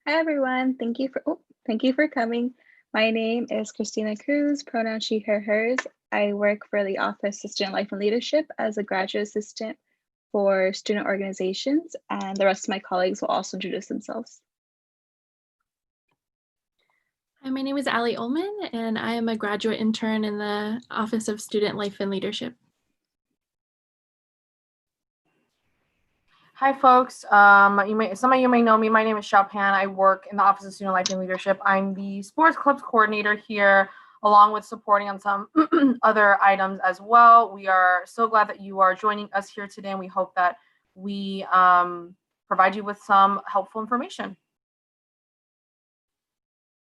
Hi everyone. Thank you for coming. My name is Christina Cruz, pronoun she, her, hers. I work for the Office of Student Life and Leadership as a graduate assistant for student organizations, and the rest of my colleagues will also introduce themselves. Hi, my name is Allie Ullman, and I am a graduate intern in the Office of Student Life and Leadership. Hi, folks. Some of you may know me. My name is Xiao Pan. I work in the Office of Student Life and Leadership. I'm the sports clubs coordinator here, along with supporting on some other items as well. We are so glad that you are joining us here today, and we hope that we provide you with some helpful information.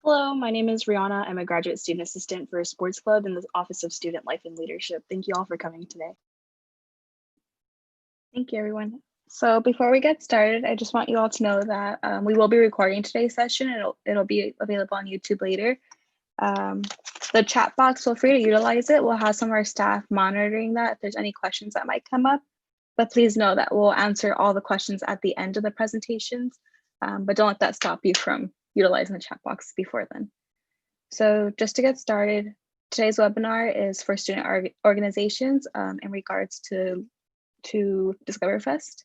Hello, my name is Rihanna. I'm a graduate student assistant for a sports club in the Office of Student Life and Leadership. Thank you all for coming today. Thank you, everyone. So before we get started, I just want you all to know that we will be recording today's session. It'll be available on YouTube later. The chat box, feel free to utilize it. We'll have some of our staff monitoring that if there's any questions that might come up. But please know that we'll answer all the questions at the end of the presentations, but don't let that stop you from utilizing the chat box before then. So just to get started, today's webinar is for student organizations in regards to Discoverfest.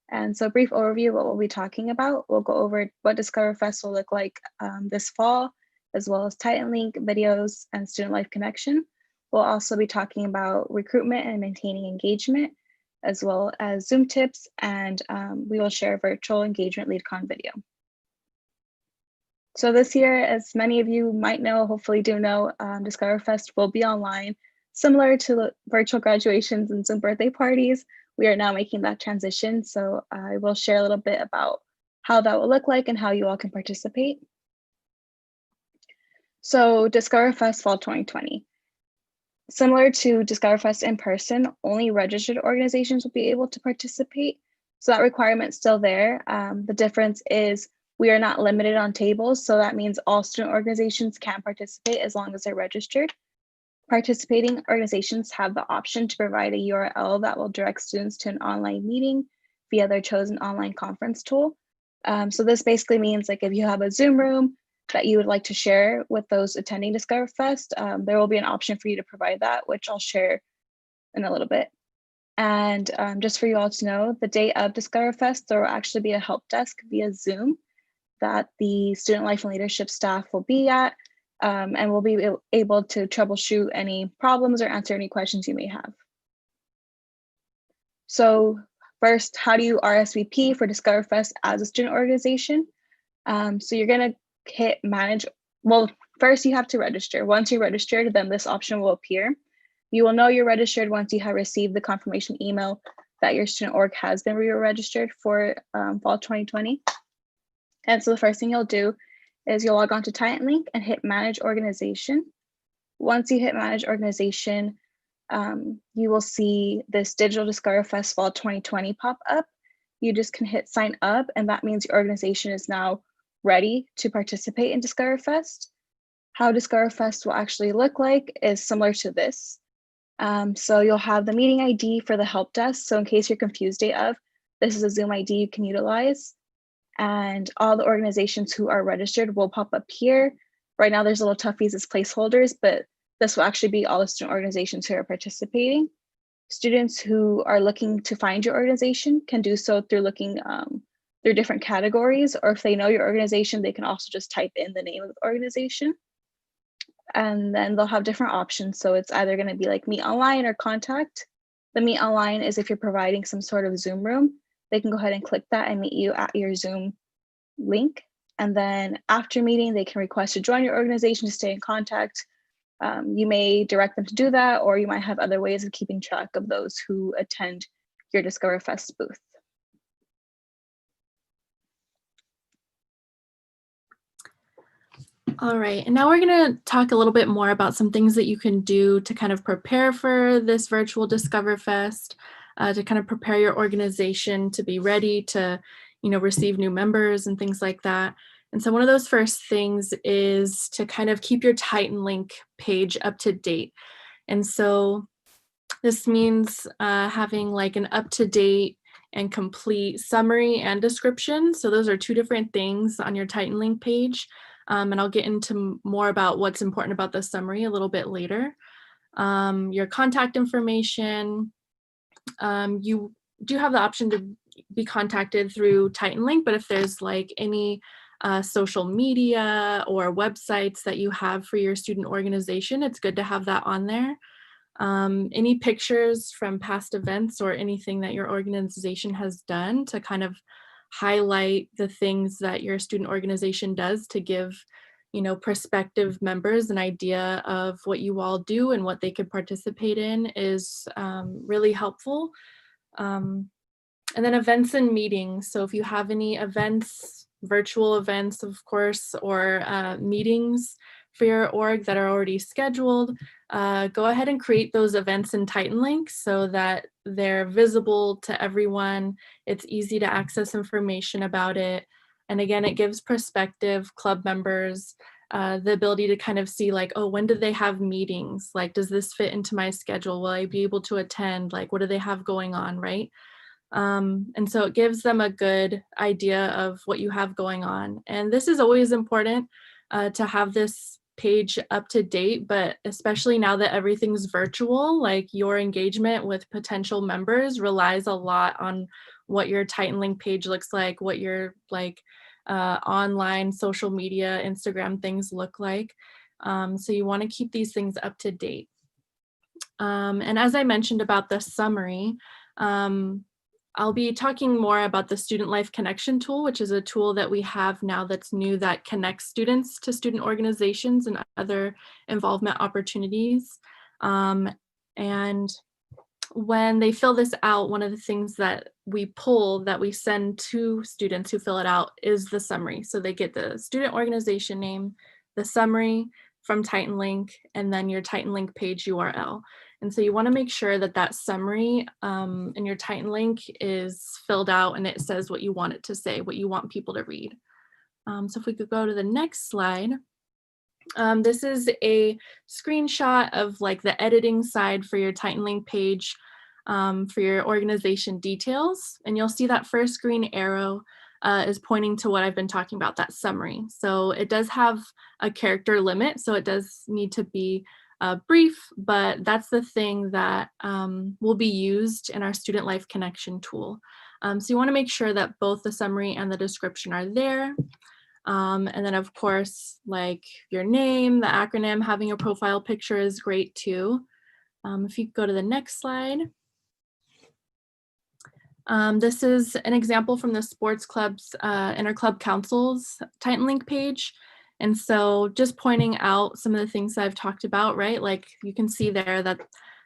And so brief overview of what we'll be talking about. We'll go over what Discoverfest will look like this fall, as well as TitanLink, videos, and student life connection. We'll also be talking about recruitment and maintaining engagement, as well as Zoom tips, and we will share a virtual engagement LeadCon video. So this year, as many of you might know, hopefully do know, Discoverfest will be online. Similar to virtual graduations and Zoom birthday parties, we are now making that transition. So I will share a little bit about how that will look like and how you all can participate. So Discoverfest Fall 2020. Similar to Discoverfest in person, only registered organizations will be able to participate. So that requirement's still there. The difference is we are not limited on tables. So that means all student organizations can participate as long as they're registered. Participating organizations have the option to provide a URL that will direct students to an online meeting via their chosen online conference tool. So this basically means like if you have a Zoom room that you would like to share with those attending Discoverfest, there will be an option for you to provide that, which I'll share in a little bit. And just for you all to know, the day of Discoverfest, there will actually be a help desk via Zoom that the student life and leadership staff will be at, and we'll be able to troubleshoot any problems or answer any questions you may have. So first, how do you RSVP for Discoverfest as a student organization? So you're gonna hit manage. Well, first you have to register. Once you're registered, then this option will appear. You will know you're registered once you have received the confirmation email that your student org has been re-registered for fall 2020. And so the first thing you'll do is you'll log on to TitanLink and hit Manage Organization. Once you hit Manage Organization, you will see this Digital Discoverfest Fall 2020 pop up. You just can hit Sign Up, and that means your organization is now ready to participate in Discoverfest. How Discoverfest will actually look like is similar to this. So you'll have the meeting ID for the help desk. So in case you're confused, this is a Zoom ID you can utilize. And all the organizations who are registered will pop up here. Right now there's little toughies as placeholders, but this will actually be all the student organizations who are participating. Students who are looking to find your organization can do so through looking through different categories, or if they know your organization, they can also just type in the name of the organization. And then they'll have different options. So it's either gonna be like meet online or contact. The meet online is if you're providing some sort of Zoom room, they can go ahead and click that and meet you at your Zoom link. And then after meeting, they can request to join your organization to stay in contact. You may direct them to do that, or you might have other ways of keeping track of those who attend your Discoverfest booth. All right, and now we're going to talk a little bit more about some things that you can do to kind of prepare for this virtual Discoverfest, to kind of prepare your organization to be ready to, receive new members and things like that. And so one of those first things is to kind of keep your TitanLink page up to date. And so this means having like an up-to-date and complete summary and description. So those are two different things on your TitanLink page. And I'll get into more about what's important about the summary a little bit later. Your contact information, you do have the option to be contacted through TitanLink, but if there's like any social media or websites that you have for your student organization, it's good to have that on there. Any pictures from past events or anything that your organization has done to kind of highlight the things that your student organization does to give, you know, prospective members an idea of what you all do and what they could participate in is really helpful. And then events and meetings. So if you have any events, virtual events, of course, or meetings for your org that are already scheduled, go ahead and create those events in TitanLink so that they're visible to everyone. It's easy to access information about it. And again, it gives prospective club members the ability to kind of see like, oh, when do they have meetings? Like, does this fit into my schedule? Will I be able to attend? Like, what do they have going on, right? And so it gives them a good idea of what you have going on. And this is always important to have this page up to date, but especially now that everything's virtual, like your engagement with potential members relies a lot on what your TitanLink page looks like, what your like online social media, Instagram things look like. So you want to keep these things up to date. And as I mentioned about the summary, I'll be talking more about the Student Life Connection tool, which is a tool that we have now that's new that connects students to student organizations and other involvement opportunities. And when they fill this out, one of the things that we pull that we send to students who fill it out is the summary. So they get the student organization name, the summary from TitanLink, and then your TitanLink page URL. And so you want to make sure that that summary in your TitanLink is filled out and it says what you want it to say, what you want people to read. So if we could go to the next slide. This is a screenshot of like the editing side for your TitanLink page for your organization details. And you'll see that first green arrow is pointing to what I've been talking about, that summary. So it does have a character limit, so it does need to be brief, but that's the thing that will be used in our Student Life Connection tool. So you want to make sure that both the summary and the description are there. And then of course, like your name, the acronym, having a profile picture is great too. If you go to the next slide. This is an example from the sports club's Interclub Council's TitanLink page. And so just pointing out some of the things that I've talked about, right? Like you can see there that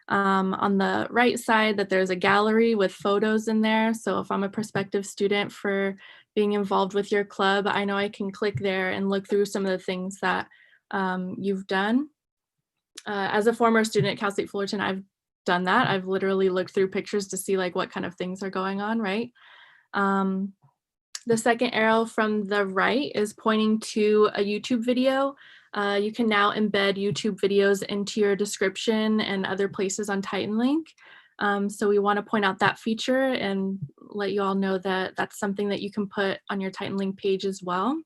on the right side that there's a gallery with photos in there. So if I'm a prospective student for being involved with your club, I know I can click there and look through some of the things that you've done. As a former student at Cal State Fullerton, I've done that. I've literally looked through pictures to see like what kind of things are going on, right? The second arrow from the right is pointing to a YouTube video. You can now embed YouTube videos into your description and other places on TitanLink. So we want to point out that feature and let you all know that that's something that you can put on your TitanLink page as well.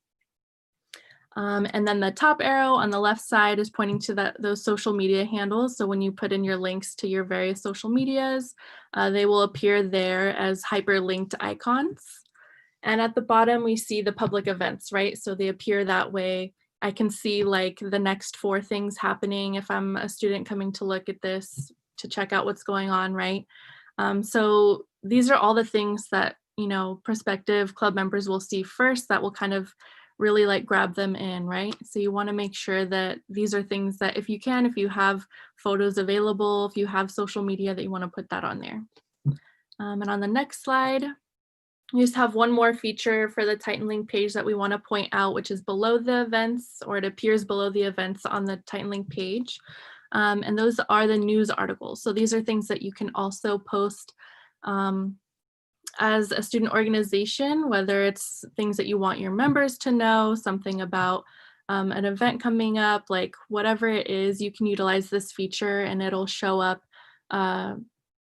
And then the top arrow on the left side is pointing to those social media handles. So when you put in your links to your various social medias, they will appear there as hyperlinked icons. And at the bottom, we see the public events, right? So they appear that way. I can see like the next 4 things happening if I'm a student coming to look at this to check out what's going on, right? So these are all the things that, you know, prospective club members will see first that will kind of really like grab them in, right? So you want to make sure that these are things that if you can, if you have photos available, if you have social media, that you want to put that on there. And on the next slide, we just have one more feature for the TitanLink page that we want to point out, which is below the events, or it appears below the events on the TitanLink page. And those are the news articles. So these are things that you can also post as a student organization, whether it's things that you want your members to know, something about an event coming up, like whatever it is, you can utilize this feature and it'll show up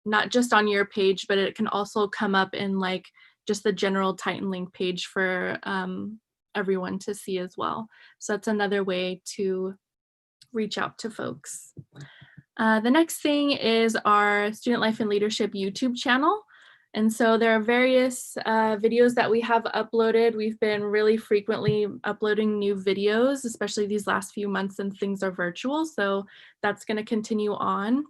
not just on your page, but it can also come up in like just the general TitanLink page for everyone to see as well. So that's another way to reach out to folks. The next thing is our Student Life and Leadership YouTube channel. And so there are various videos that we have uploaded. We've been really frequently uploading new videos, especially these last few months and things are virtual. So that's going to continue on.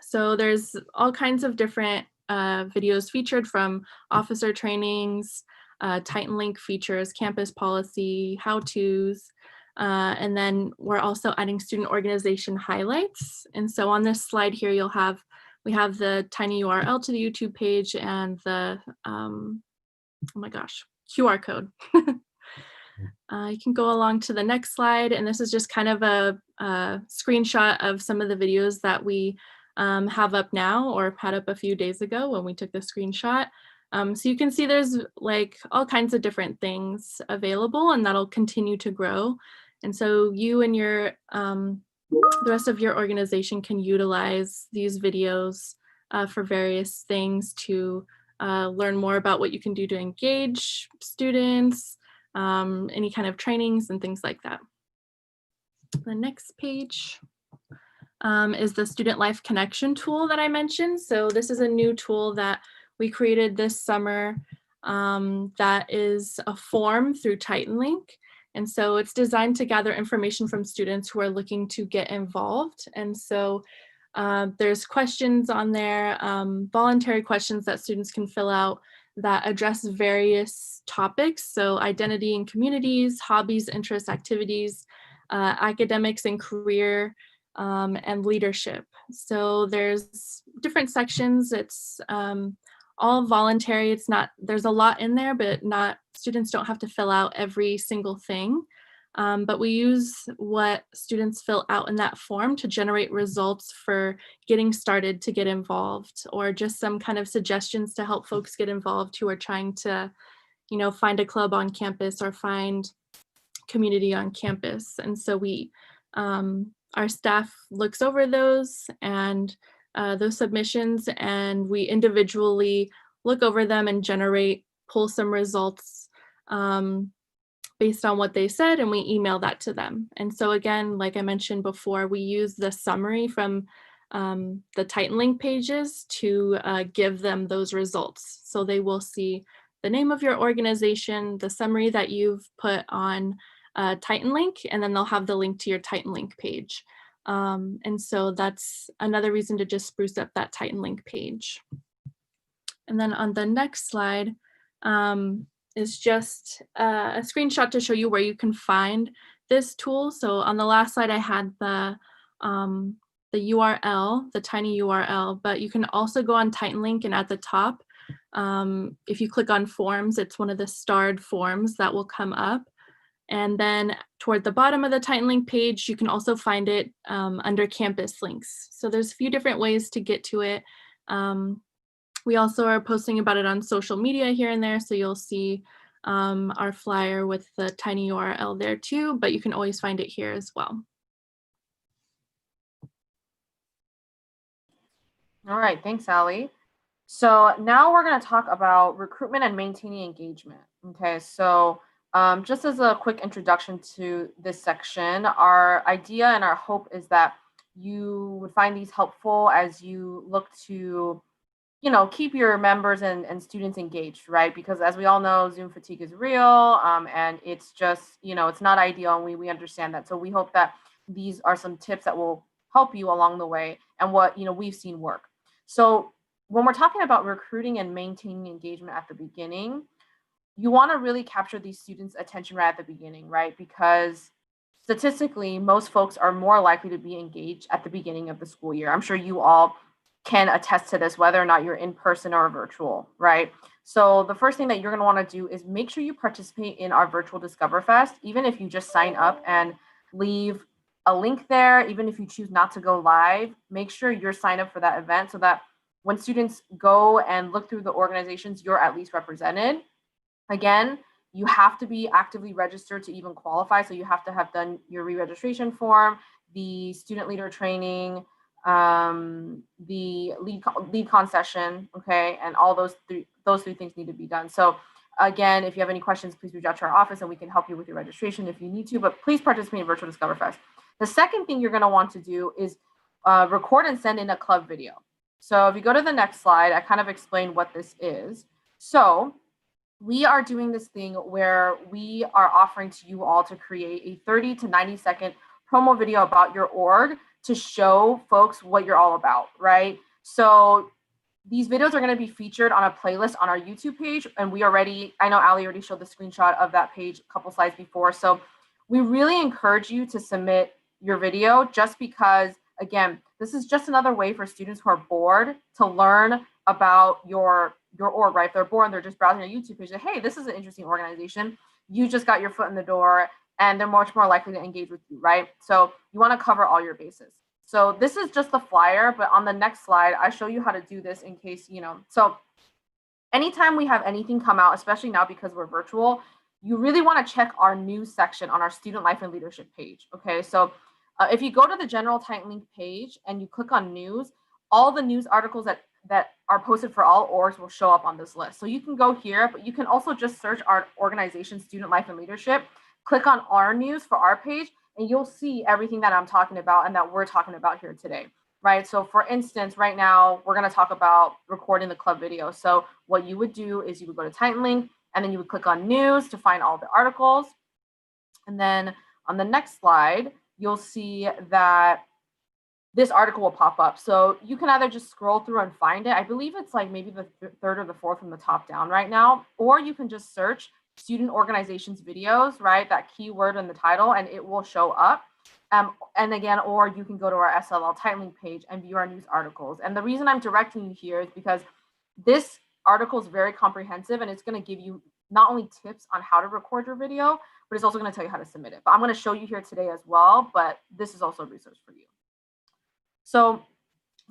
So there's all kinds of different videos featured, from officer trainings, TitanLink features, campus policy, how-tos, and then we're also adding student organization highlights. And so on this slide here, we have the tiny URL to the YouTube page and the, oh my gosh, QR code. You can go along to the next slide, and this is just kind of a screenshot of some of the videos that we have up now, or had up a few days ago when we took the screenshot. So you can see there's like all kinds of different things available, and that'll continue to grow. And so you and your the rest of your organization can utilize these videos for various things to learn more about what you can do to engage students, any kind of trainings and things like that. The next page is the Student Life Connection tool that I mentioned. So this is a new tool that we created this summer that is a form through TitanLink. And so it's designed to gather information from students who are looking to get involved. And so there's questions on there, voluntary questions that students can fill out that address various topics. So identity and communities, hobbies, interests, activities, academics and career, and leadership. So there's different sections. It's all voluntary. It's not, there's a lot in there, but students don't have to fill out every single thing. But we use what students fill out in that form to generate results for getting started to get involved, or just some kind of suggestions to help folks get involved who are trying to, find a club on campus or find community on campus. And so our staff looks over those and those submissions, and we individually look over them and pull some results based on what they said, and we email that to them. And so again, like I mentioned before, we use the summary from the TitanLink pages to give them those results. So they will see the name of your organization, the summary that you've put on TitanLink, and then they'll have the link to your TitanLink page. And so that's another reason to just spruce up that TitanLink page. And then on the next slide is just a screenshot to show you where you can find this tool. So on the last slide, I had the URL, the tiny URL, but you can also go on TitanLink, and at the top, if you click on forms, it's one of the starred forms that will come up. And then toward the bottom of the TitanLink page, you can also find it under campus links. So there's a few different ways to get to it. We also are posting about it on social media here and there, so you'll see our flyer with the tiny URL there too, but you can always find it here as well. All right, thanks, Allie. So now we're going to talk about recruitment and maintaining engagement. Okay, so just as a quick introduction to this section, our idea and our hope is that you would find these helpful as you look to, keep your members and students engaged, right? Because as we all know, Zoom fatigue is real, and it's just, it's not ideal, and we understand that. So we hope that these are some tips that will help you along the way, and what we've seen work. So when we're talking about recruiting and maintaining engagement at the beginning, you want to really capture these students' attention right at the beginning, right? Because statistically, most folks are more likely to be engaged at the beginning of the school year. I'm sure you all can attest to this, whether or not you're in person or virtual, right? So the first thing that you're going to want to do is make sure you participate in our virtual Discoverfest, even if you just sign up and leave a link there, even if you choose not to go live, make sure you're signed up for that event so that when students go and look through the organizations, you're at least represented. Again, you have to be actively registered to even qualify. So you have to have done your re-registration form, the student leader training, the lead concession, okay, and all those three things need to be done. So again, if you have any questions, please reach out to our office and we can help you with your registration if you need to, but please participate in Virtual Discoverfest. The second thing you're going to want to do is record and send in a club video. So if you go to the next slide, I kind of explained what this is. So we are doing this thing where we are offering to you all to create a 30 to 90 second promo video about your org to show folks what you're all about, right? So these videos are going to be featured on a playlist on our YouTube page. And I know Ali already showed the screenshot of that page a couple slides before. So we really encourage you to submit your video just because, again, this is just another way for students who are bored to learn about your org, right? If they're bored and they're just browsing your YouTube page, like, hey, this is an interesting organization. You just got your foot in the door and they're much more likely to engage with you, right? So you want to cover all your bases. So this is just the flyer, but on the next slide, I show you how to do this in case, so anytime we have anything come out, especially now because we're virtual, you really want to check our news section on our Student Life and Leadership page, okay? So if you go to the general TitanLink page and you click on news, all the news articles that are posted for all orgs will show up on this list. So you can go here, but you can also just search our organization, Student Life and Leadership, click on our news for our page, and you'll see everything that I'm talking about and that we're talking about here today, right? So for instance, right now, we're gonna talk about recording the club video. So what you would do is you would go to TitanLink and then you would click on news to find all the articles. And then on the next slide, you'll see that this article will pop up. So you can either just scroll through and find it. I believe it's like maybe the third or the fourth from the top down right now, or you can just search student organizations videos, right? That keyword in the title, and it will show up. And again, or you can go to our SLL TitanLink page and view our news articles. And the reason I'm directing you here is because this article is very comprehensive and it's going to give you not only tips on how to record your video, but it's also going to tell you how to submit it. But I'm going to show you here today as well, but this is also a resource for you. So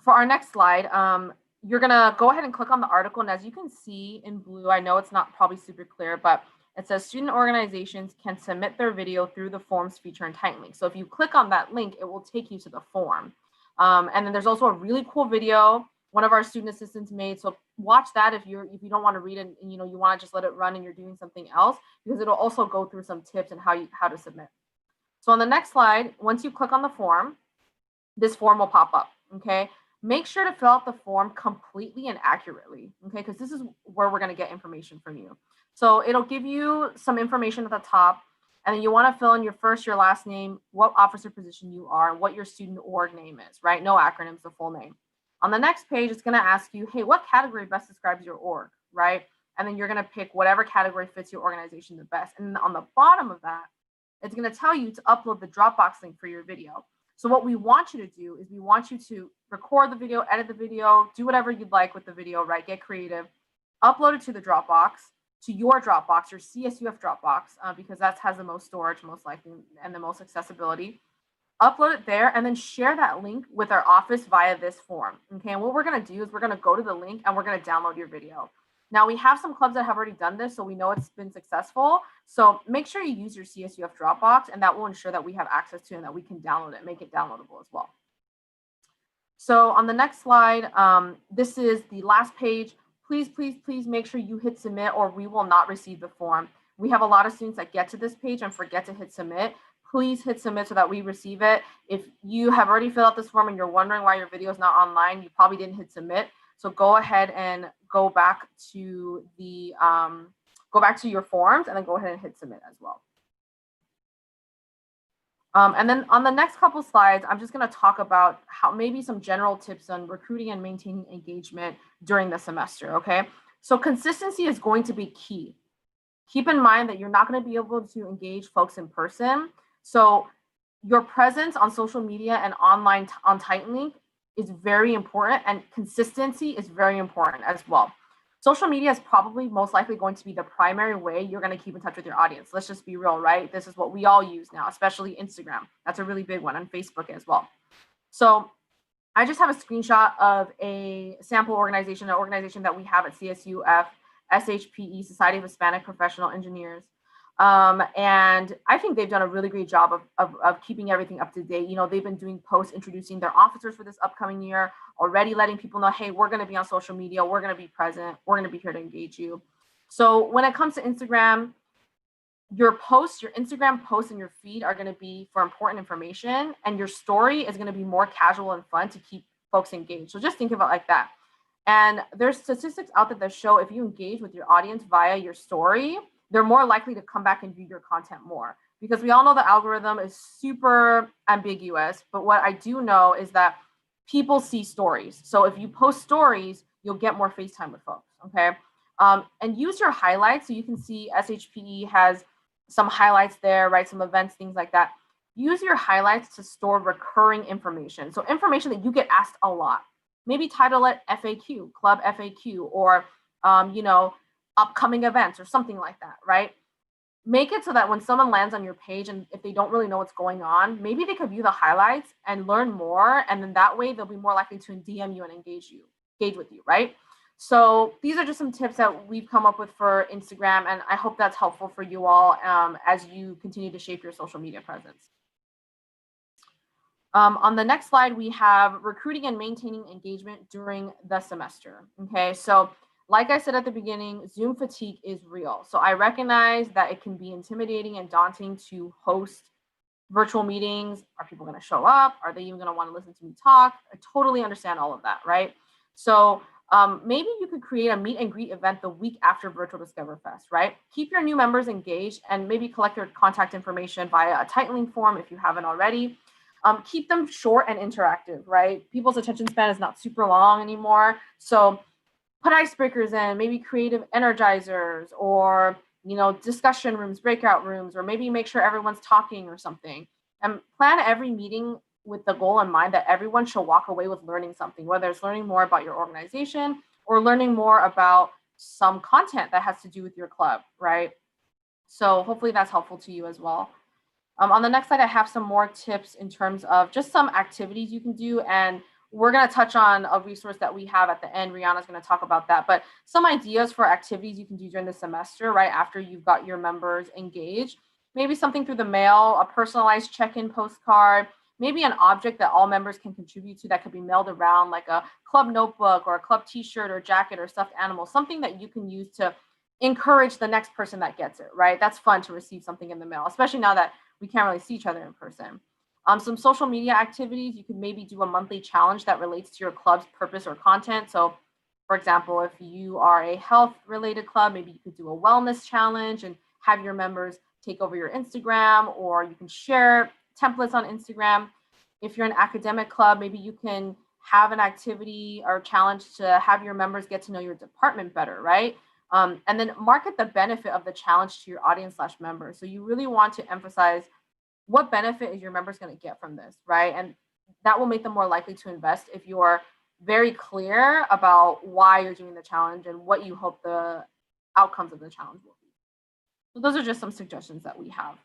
for our next slide, you're going to go ahead and click on the article. And as you can see in blue, I know it's not probably super clear, but it says student organizations can submit their video through the forms feature in TitanLink. So if you click on that link, it will take you to the form. And then there's also a really cool video one of our student assistants made. So watch that if you don't want to read it and you want to just let it run and you're doing something else, because it'll also go through some tips and how to submit. So on the next slide, once you click on the form, this form will pop up, okay? Make sure to fill out the form completely and accurately, okay? Because this is where we're going to get information from you. So it'll give you some information at the top, and then you want to fill in your first, your last name, what officer position you are, and what your student org name is, right? No acronyms, the full name. On the next page, it's going to ask you, hey, what category best describes your org, right? And then you're going to pick whatever category fits your organization the best. And then on the bottom of that, it's going to tell you to upload the Dropbox link for your video. So what we want you to do is we want you to record the video, edit the video, do whatever you'd like with the video, right? Get creative, upload it to the Dropbox, to your Dropbox, your CSUF Dropbox, because that has the most storage, most likely, and the most accessibility. Upload it there and then share that link with our office via this form, okay? And what we're gonna do is we're gonna go to the link and we're gonna download your video. Now we have some clubs that have already done this, so we know it's been successful. So make sure you use your CSUF Dropbox, and that will ensure that we have access to it and that we can download it, make it downloadable as well. So on the next slide, this is the last page. Please, please, please make sure you hit submit or we will not receive the form. We have a lot of students that get to this page and forget to hit submit. Please hit submit so that we receive it. If you have already filled out this form and you're wondering why your video is not online, you probably didn't hit submit. So go ahead and go back to your forms and then go ahead and hit submit as well. And then on the next couple slides, I'm just going to talk about how maybe some general tips on recruiting and maintaining engagement during the semester, okay? So consistency is going to be key. Keep in mind that you're not going to be able to engage folks in person. So your presence on social media and online on TitanLink is very important, and consistency is very important as well. Social media is probably most likely going to be the primary way you're going to keep in touch with your audience. Let's just be real, right? This is what we all use now, especially Instagram. That's a really big one, and Facebook as well. So I just have a screenshot of a sample organization, an organization that we have at CSUF, SHPE, Society of Hispanic Professional Engineers. And I think they've done a really great job of keeping everything up to date. You know, they've been doing posts introducing their officers for this upcoming year, already letting people know, hey, we're going to be on social media, we're going to be present, we're going to be here to engage you. So when it comes to Instagram, your posts, your Instagram posts and your feed are going to be for important information, and your story is going to be more casual and fun to keep folks engaged. So just think of it like that. And there's statistics out there that show if you engage with your audience via your story, they're more likely to come back and view your content more, because we all know the algorithm is super ambiguous. But what I do know is that people see stories. So if you post stories, you'll get more FaceTime with folks. Okay. And use your highlights. So you can see SHPE has some highlights there, right? Some events, things like that. Use your highlights to store recurring information. So information that you get asked a lot. Maybe title it FAQ, Club FAQ, or, upcoming events or something like that, right? Make it so that when someone lands on your page and if they don't really know what's going on, maybe they could view the highlights and learn more. And then that way they'll be more likely to DM you and engage with you, right? So these are just some tips that we've come up with for Instagram, and I hope that's helpful for you all as you continue to shape your social media presence. On the next slide, we have recruiting and maintaining engagement during the semester. Okay, so like I said at the beginning, Zoom fatigue is real. So I recognize that it can be intimidating and daunting to host virtual meetings. Are people going to show up? Are they even going to want to listen to me talk? I totally understand all of that, right? So maybe you could create a meet and greet event the week after Virtual Discoverfest, right? Keep your new members engaged and maybe collect their contact information via a TitanLink form if you haven't already. Keep them short and interactive, right? People's attention span is not super long anymore. So put icebreakers in, maybe creative energizers, or discussion rooms, breakout rooms, or maybe make sure everyone's talking or something. And plan every meeting with the goal in mind that everyone should walk away with learning something, whether it's learning more about your organization or learning more about some content that has to do with your club, right? So hopefully that's helpful to you as well. On the next slide, I have some more tips in terms of just some activities you can do. And we're going to touch on a resource that we have at the end. Rihanna's going to talk about that. But some ideas for activities you can do during the semester, right after you've got your members engaged. Maybe something through the mail, a personalized check-in postcard, maybe an object that all members can contribute to that could be mailed around, like a club notebook or a club t-shirt or jacket or stuffed animal, something that you can use to encourage the next person that gets it, right? That's fun to receive something in the mail, especially now that we can't really see each other in person. Some social media activities, you could maybe do a monthly challenge that relates to your club's purpose or content. So for example, if you are a health related club, maybe you could do a wellness challenge and have your members take over your Instagram, or you can share templates on Instagram. If you're an academic club, maybe you can have an activity or challenge to have your members get to know your department better, right? And then market the benefit of the challenge to your audience/members. So you really want to emphasize what benefit is your members going to get from this, right? And that will make them more likely to invest if you're very clear about why you're doing the challenge and what you hope the outcomes of the challenge will be. So those are just some suggestions that we have.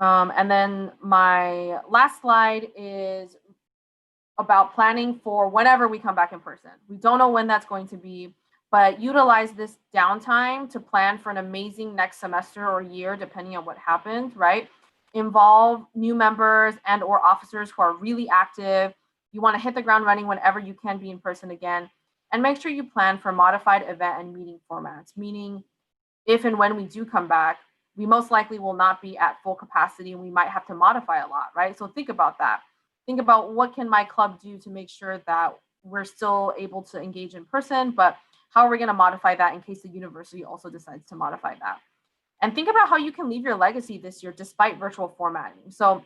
And then my last slide is about planning for whenever we come back in person. We don't know when that's going to be, but utilize this downtime to plan for an amazing next semester or year, depending on what happens, right? Involve new members and or officers who are really active. You want to hit the ground running whenever you can be in person again. And make sure you plan for modified event and meeting formats, meaning if and when we do come back, we most likely will not be at full capacity and we might have to modify a lot, right? So think about that. Think about what can my club do to make sure that we're still able to engage in person, but how are we going to modify that in case the university also decides to modify that? And think about how you can leave your legacy this year despite virtual formatting. So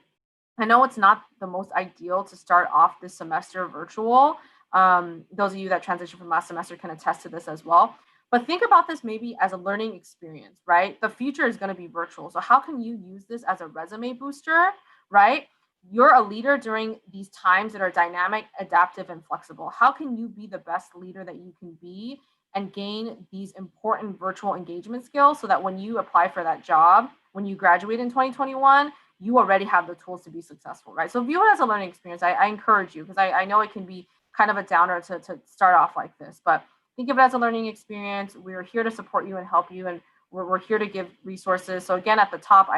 I know it's not the most ideal to start off this semester virtual. Those of you that transitioned from last semester can attest to this as well. But think about this maybe as a learning experience, right? The future is going to be virtual. So how can you use this as a resume booster, right? You're a leader during these times that are dynamic, adaptive, and flexible. How can you be the best leader that you can be and gain these important virtual engagement skills so that when you apply for that job, when you graduate in 2021, you already have the tools to be successful, right? So view it as a learning experience. I encourage you, because I know it can be kind of a downer to start off like this, but think of it as a learning experience. We're here to support you and help you, and We're here to give resources. So again, at the top,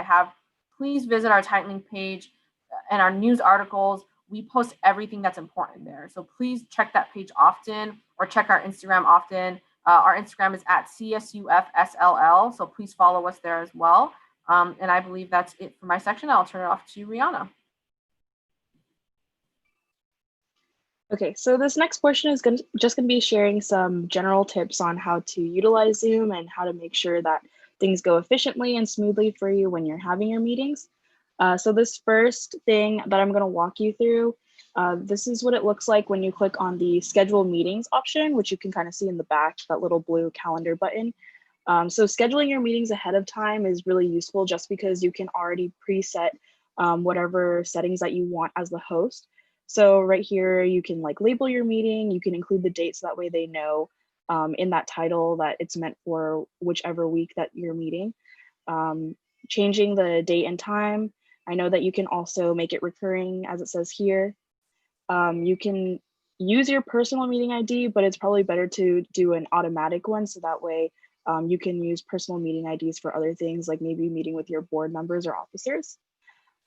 please visit our TitanLink page and our news articles. We post everything that's important there. So please check that page often, or check our Instagram often. Our Instagram is at CSUFSLL. So please follow us there as well. And I believe that's it for my section. I'll turn it off to Rihanna. Okay, so this next portion is just going to be sharing some general tips on how to utilize Zoom and how to make sure that things go efficiently and smoothly for you when you're having your meetings. So this first thing that I'm going to walk you through, this is what it looks like when you click on the schedule meetings option, which you can kind of see in the back, that little blue calendar button. So scheduling your meetings ahead of time is really useful just because you can already preset whatever settings that you want as the host. So right here, you can like label your meeting, you can include the dates so that way they know in that title that it's meant for whichever week that you're meeting. Changing the date and time. I know that you can also make it recurring as it says here. You can use your personal meeting ID, but it's probably better to do an automatic one so that way you can use personal meeting IDs for other things, like maybe meeting with your board members or officers.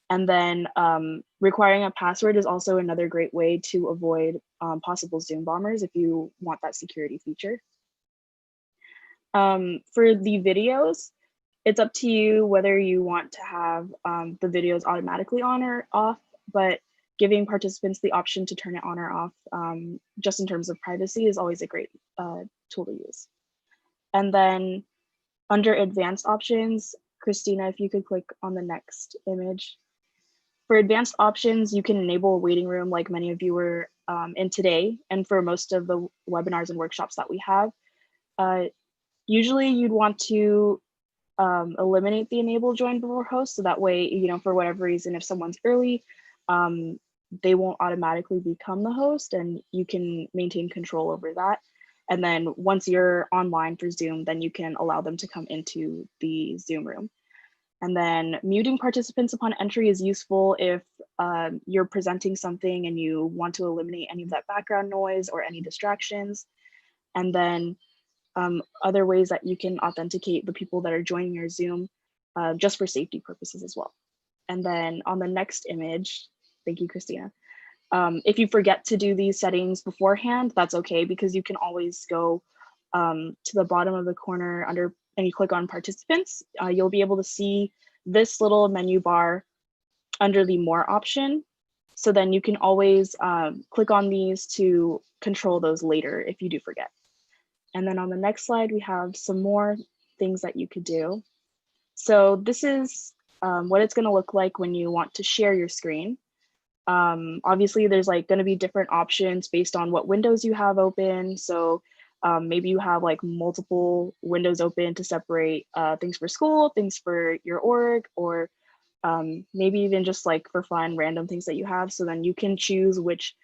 And then requiring a password is also another great way to avoid possible Zoom bombers if you want that security feature. For the videos, it's up to you whether you want to have the videos automatically on or off, but giving participants the option to turn it on or off just in terms of privacy is always a great tool to use. And then under advanced options, Christina, if you could click on the next image. For advanced options, you can enable a waiting room like many of you were in today. And for most of the webinars and workshops that we have, usually you'd want to eliminate the enable join before host. So that way, you know, for whatever reason, if someone's early, they won't automatically become the host and you can maintain control over that. And then once you're online for Zoom, then you can allow them to come into the Zoom room. And then muting participants upon entry is useful if you're presenting something and you want to eliminate any of that background noise or any distractions. And then other ways that you can authenticate the people that are joining your Zoom just for safety purposes as well. And then on the next image, thank you, Christina. If you forget to do these settings beforehand, that's okay, because you can always go to the bottom of the corner under and you click on participants, you'll be able to see this little menu bar under the more option. So then you can always click on these to control those later if you do forget. And then on the next slide, we have some more things that you could do. So this is what it's gonna look like when you want to share your screen. Obviously, there's like gonna be different options based on what windows you have open. So maybe you have like multiple windows open to separate things for school, things for your org, or maybe even just like for fun, random things that you have. So then you can choose which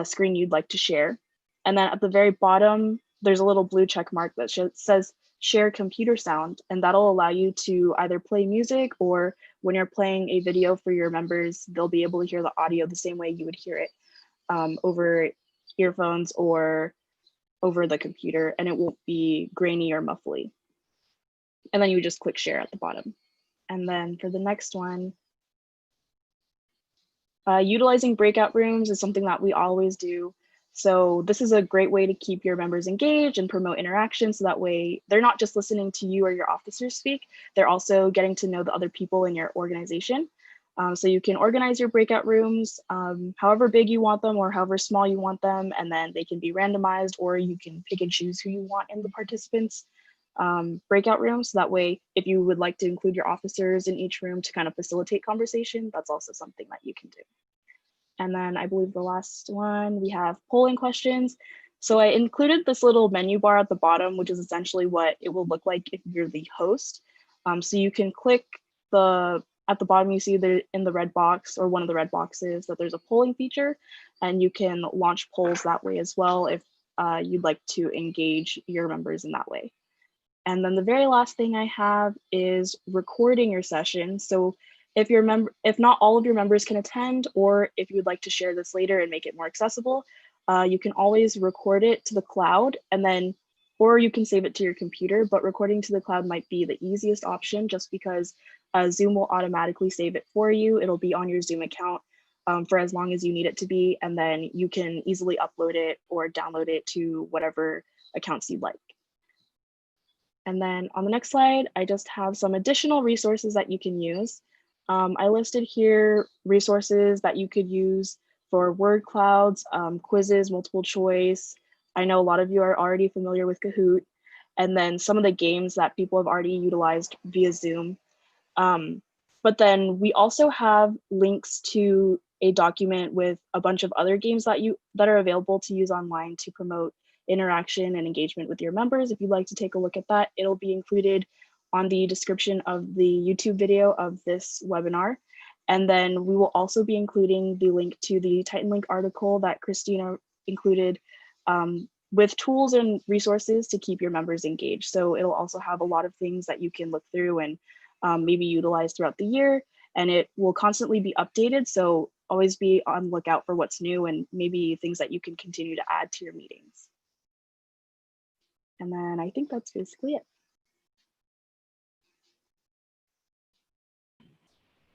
screen you'd like to share. And then at the very bottom, there's a little blue check mark that says share computer sound, and that'll allow you to either play music, or when you're playing a video for your members, they'll be able to hear the audio the same way you would hear it over earphones or over the computer, and it won't be grainy or muffly. And then you just click share at the bottom. And then for the next one, utilizing breakout rooms is something that we always do. So this is a great way to keep your members engaged and promote interaction, so that way they're not just listening to you or your officers speak, they're also getting to know the other people in your organization. So you can organize your breakout rooms however big you want them or however small you want them, and then they can be randomized, or you can pick and choose who you want in the participants breakout rooms. So that way, if you would like to include your officers in each room to kind of facilitate conversation, that's also something that you can do. And then I believe the last one, we have polling questions. So I included this little menu bar at the bottom, which is essentially what it will look like if you're the host. So you can click at the bottom, you see there in the red box, or one of the red boxes, that there's a polling feature, and you can launch polls that way as well if you'd like to engage your members in that way. And then the very last thing I have is recording your session. So if not all of your members can attend, or if you would like to share this later and make it more accessible, you can always record it to the cloud, and then or you can save it to your computer, but recording to the cloud might be the easiest option just because Zoom will automatically save it for you. It'll be on your Zoom account for as long as you need it to be, and then you can easily upload it or download it to whatever accounts you'd like. And then on the next slide, I just have some additional resources that you can use. I listed here resources that you could use for word clouds, quizzes, multiple choice. I know a lot of you are already familiar with Kahoot, and then some of the games that people have already utilized via Zoom. But then we also have links to a document with a bunch of other games that are available to use online to promote interaction and engagement with your members. If you'd like to take a look at that, it'll be included on the description of the YouTube video of this webinar. And then we will also be including the link to the TitanLink article that Christina included with tools and resources to keep your members engaged. So it'll also have a lot of things that you can look through and maybe utilize throughout the year, and it will constantly be updated. So always be on lookout for what's new and maybe things that you can continue to add to your meetings. And then I think that's basically it.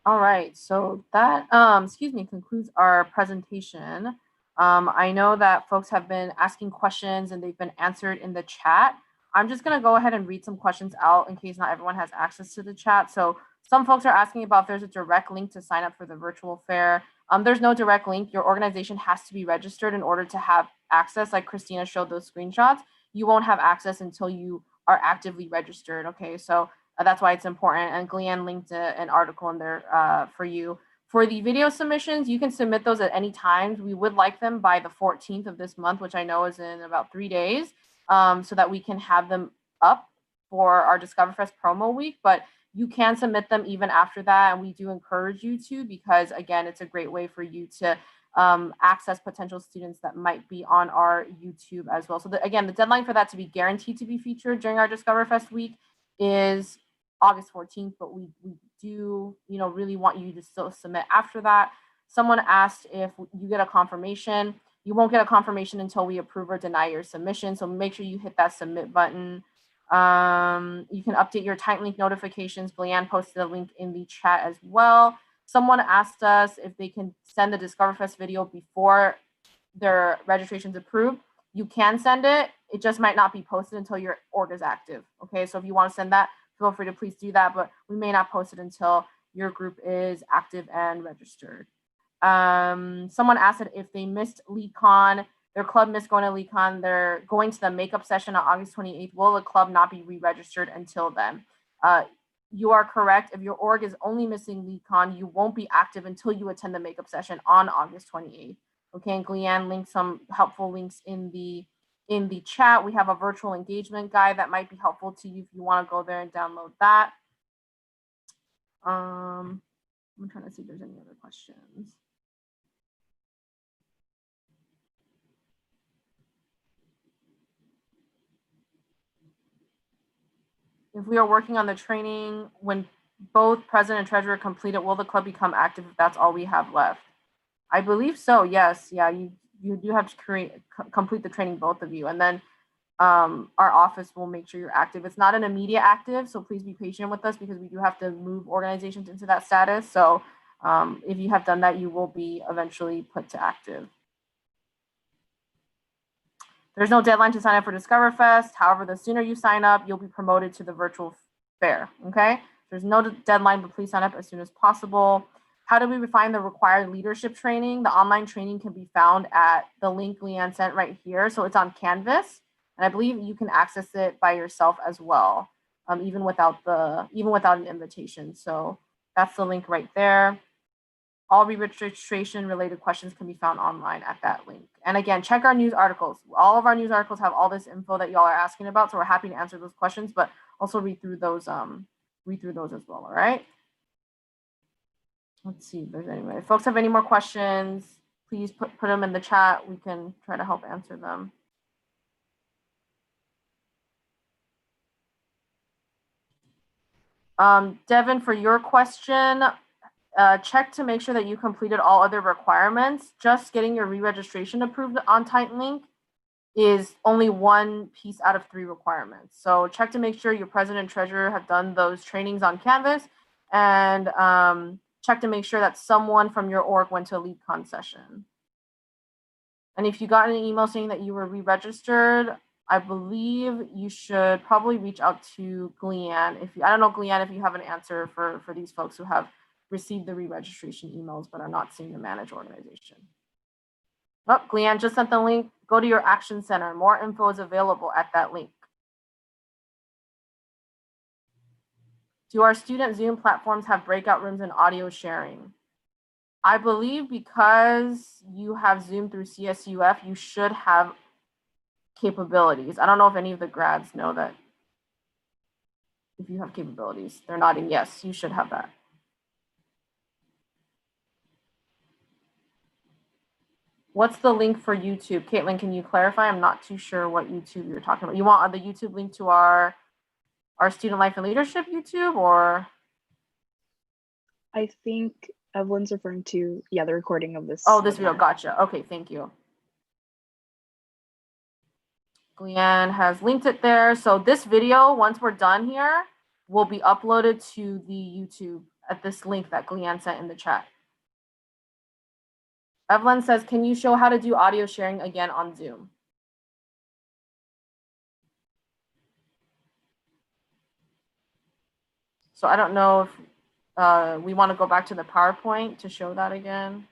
All right, so that concludes our presentation. I know that folks have been asking questions and they've been answered in the chat. I'm just gonna go ahead and read some questions out in case not everyone has access to the chat. So some folks are asking about if there's a direct link to sign up for the virtual fair. There's no direct link. Your organization has to be registered in order to have access. Like Christina showed those screenshots, you won't have access until you are actively registered, okay? So that's why it's important. And Gleanne linked an article in there for you. For the video submissions, you can submit those at any time. We would like them by the 14th of this month, which I know is in about 3 days, so that we can have them up for our Discoverfest promo week. But you can submit them even after that. And we do encourage you to, because again, it's a great way for you to access potential students that might be on our YouTube as well. So again, the deadline for that to be guaranteed to be featured during our Discoverfest week is August 14th, but we do, really want you to still submit after that. Someone asked if you get a confirmation. You won't get a confirmation until we approve or deny your submission. So make sure you hit that submit button. You can update your TitanLink notifications. Gleanne posted a link in the chat as well. Someone asked us if they can send the Discoverfest video before their registration's approved. You can send it. It just might not be posted until your org is active. Okay, so if you want to send that, feel free to please do that, but we may not post it until your group is active and registered. Someone asked if they missed LeadCon, their club missed going to LeadCon, they're going to the makeup session on August 28th. Will the club not be re-registered until then? You are correct. If your org is only missing LeadCon, you won't be active until you attend the makeup session on August 28th. Okay, and Gleanne linked some helpful links in the chat. We have a virtual engagement guide that might be helpful to you if you want to go there and download that. I'm trying to see if there's any other questions. If we are working on the training, when both president and treasurer complete it, will the club become active if that's all we have left? I believe so, yes. Yeah, you do have to complete the training, both of you. And then our office will make sure you're active. It's not an immediate active, so please be patient with us because we do have to move organizations into that status. So if you have done that, you will be eventually put to active. There's no deadline to sign up for Discoverfest. However, the sooner you sign up, you'll be promoted to the virtual fair, okay? There's no deadline, but please sign up as soon as possible. How do we refine the required leadership training? The online training can be found at the link Leanne sent right here. So it's on Canvas, and I believe you can access it by yourself as well, even without an invitation. So that's the link right there. All re-registration related questions can be found online at that link. And again, check our news articles. All of our news articles have all this info that y'all are asking about. So we're happy to answer those questions, but also read through those as well. All right. Let's see if there's anybody. If folks have any more questions, please put them in the chat. We can try to help answer them. Devin, for your question, check to make sure that you completed all other requirements. Just getting your re-registration approved on TitanLink is only one piece out of 3 requirements. So check to make sure your president and treasurer have done those trainings on Canvas, and check to make sure that someone from your org went to a LeadCon session. And if you got an email saying that you were re-registered, I believe you should probably reach out to Gleanne. I don't know, Gleanne, if you have an answer for these folks who have received the re-registration emails but are not seeing the managed organization. Oh, Gleanne just sent the link. Go to your action center. More info is available at that link. Do our student Zoom platforms have breakout rooms and audio sharing? I believe because you have Zoom through CSUF, you should have capabilities. I don't know if any of the grads know that. If you have capabilities, they're nodding yes, you should have that. What's the link for YouTube? Caitlin, can you clarify? I'm not too sure what YouTube you're talking about. You want the YouTube link to our Student Life and Leadership YouTube, or? I think Evelyn's referring to, yeah, the recording of this. Oh, this video, gotcha. Okay, thank you. Gleanne has linked it there. So this video, once we're done here, will be uploaded to the YouTube at this link that Gleanne sent in the chat. Evelyn says, can you show how to do audio sharing again on Zoom? So I don't know if we want to go back to the PowerPoint to show that again.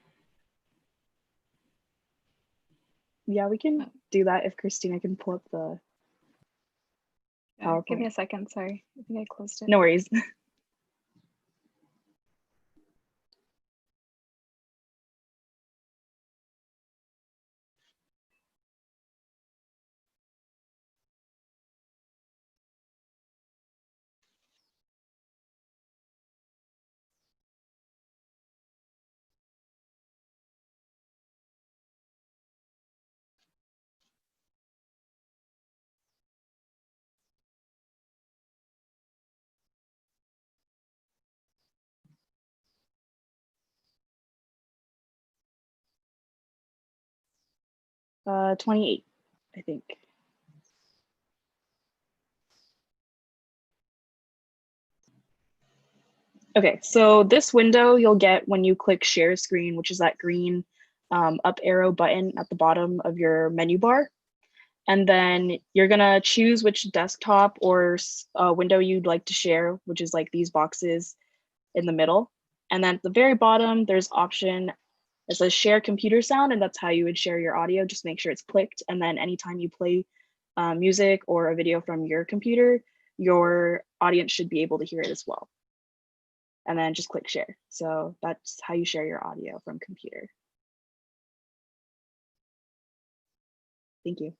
Yeah, we can do that if Christina can pull up the PowerPoint. Give me a second, sorry. I think I closed it. No worries. Uh, 28, I think. Okay, so this window you'll get when you click share screen, which is that green up arrow button at the bottom of your menu bar. And then you're gonna choose which desktop or window you'd like to share, which is like these boxes in the middle. And then at the very bottom, there's option that says share computer sound, and that's how you would share your audio. Just make sure it's clicked. And then anytime you play music or a video from your computer, your audience should be able to hear it as well. And then just click share. So that's how you share your audio from computer. Thank you.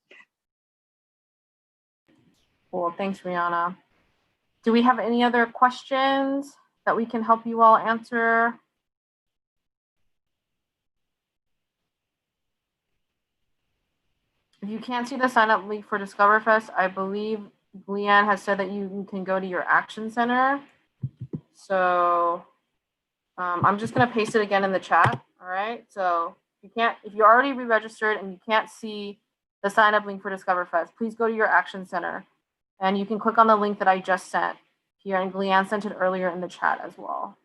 Cool, thanks, Rihanna. Do we have any other questions that we can help you all answer? If you can't see the sign up link for Discoverfest, I believe Leanne has said that you can go to your action center. So I'm just gonna paste it again in the chat. All right. So if you're already re-registered and you can't see the sign up link for Discoverfest, please go to your action center and you can click on the link that I just sent here, and Leanne sent it earlier in the chat as well.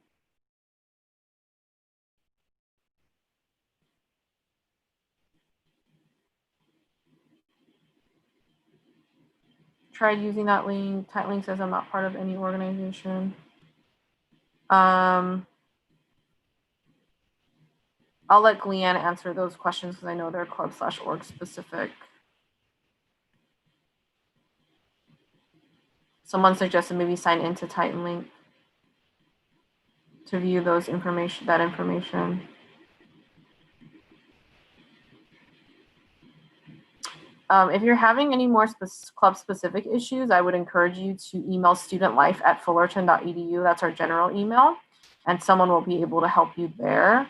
Tried using that link. TitanLink says I'm not part of any organization. I'll let Gleanne answer those questions because I know they're club/org specific. Someone suggested maybe sign into TitanLink to view that information. If you're having any more club-specific issues, I would encourage you to email studentlife@fullerton.edu. That's our general email, and someone will be able to help you there.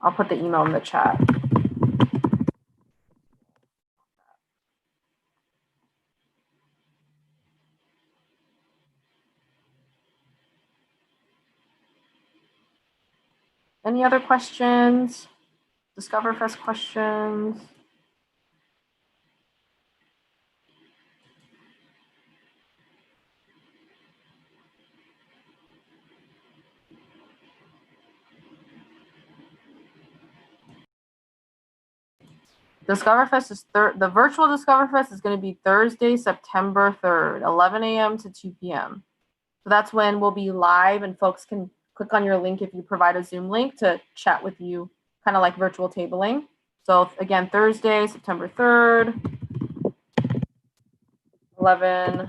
I'll put the email in the chat. Any other questions? Discoverfest questions? Discoverfest is the virtual Discoverfest is going to be Thursday, September 3rd, 11 a.m. to 2 p.m. So that's when we'll be live, and folks can click on your link if you provide a Zoom link to chat with you, kind of like virtual tabling. So again, Thursday, September 3rd, 11